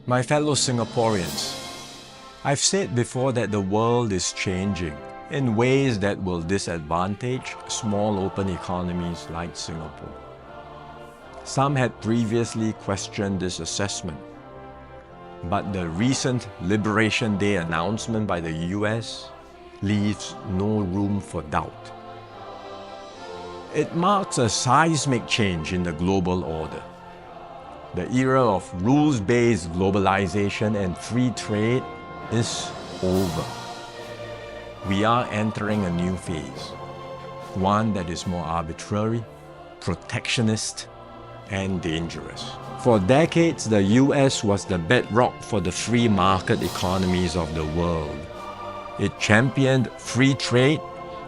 My fellow Singaporeans, I've said before that the world is changing in ways that will disadvantage small open economies like Singapore. Some had previously questioned this assessment, but the recent Liberation Day announcement by the US leaves no room for doubt. It marks a seismic change in the global order. The era of rules-based globalization and free trade is over. We are entering a new phase, one that is more arbitrary, protectionist, and dangerous. For decades, the US was the bedrock for the free market economies of the world. It championed free trade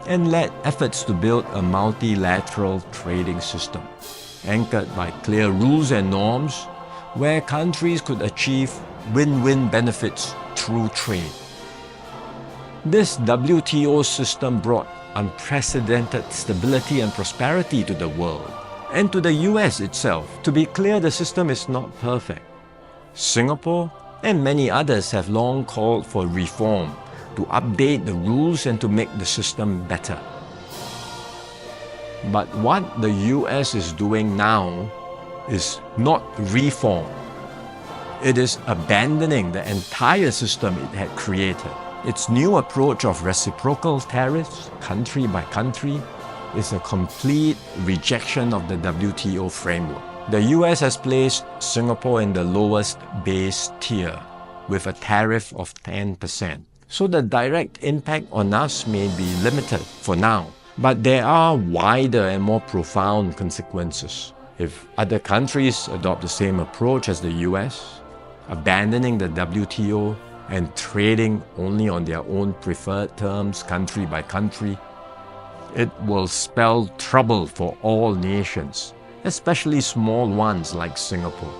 and led efforts to build a multilateral trading system, anchored by clear rules and norms, where countries could achieve win-win benefits through trade. This WTO system brought unprecedented stability and prosperity to the world, and to the US itself. To be clear, the system is not perfect. Singapore and many others have long called for reform, to update the rules and to make the system better. But what the US is doing now is not reform. It is abandoning the entire system it had created. Its new approach of reciprocal tariffs, country by country, is a complete rejection of the WTO framework. The US has placed Singapore in the lowest base tier with a tariff of 10%. So the direct impact on us may be limited for now, but there are wider and more profound consequences. If other countries adopt the same approach as the US, abandoning the WTO and trading only on their own preferred terms country by country, it will spell trouble for all nations, especially small ones like Singapore.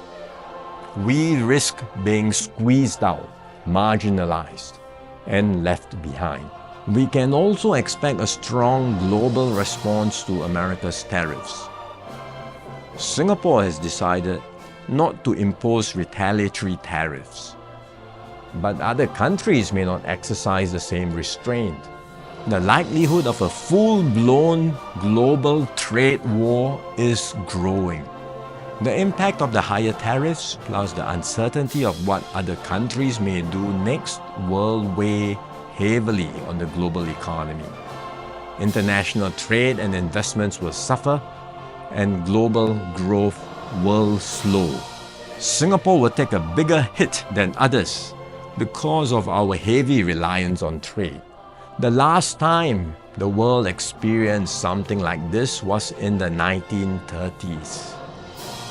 We risk being squeezed out, marginalized, and left behind. We can also expect a strong global response to America's tariffs. Singapore has decided not to impose retaliatory tariffs, but other countries may not exercise the same restraint. The likelihood of a full-blown global trade war is growing. The impact of the higher tariffs, plus the uncertainty of what other countries may do next, will weigh heavily on the global economy. International trade and investments will suffer, and global growth will slow. Singapore will take a bigger hit than others because of our heavy reliance on trade. The last time the world experienced something like this was in the 1930s.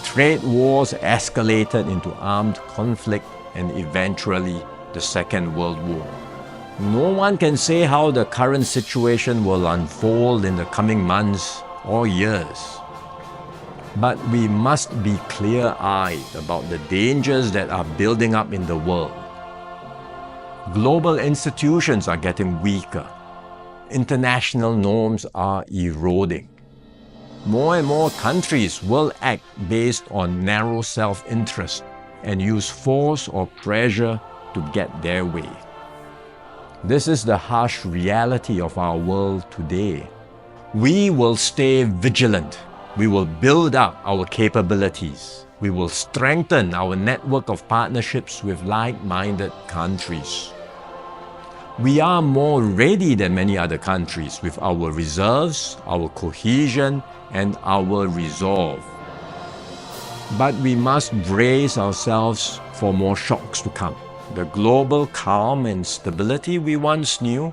Trade wars escalated into armed conflict and eventually the Second World War. No one can say how the current situation will unfold in the coming months or years. But we must be clear-eyed about the dangers that are building up in the world. Global institutions are getting weaker. International norms are eroding. More and more countries will act based on narrow self-interest and use force or pressure to get their way. This is the harsh reality of our world today. We will stay vigilant. We will build up our capabilities. We will strengthen our network of partnerships with like-minded countries. We are more ready than many other countries with our reserves, our cohesion, and our resolve. But we must brace ourselves for more shocks to come. The global calm and stability we once knew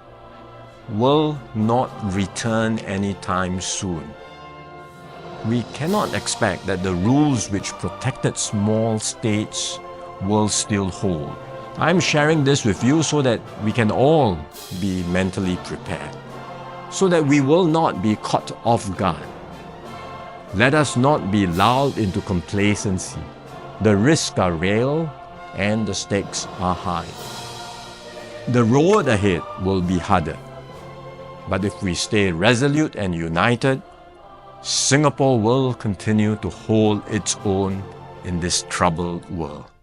will not return anytime soon. We cannot expect that the rules which protected small states will still hold. I'm sharing this with you so that we can all be mentally prepared, so that we will not be caught off guard. Let us not be lulled into complacency. The risks are real and the stakes are high. The road ahead will be harder, but if we stay resolute and united, Singapore will continue to hold its own in this troubled world.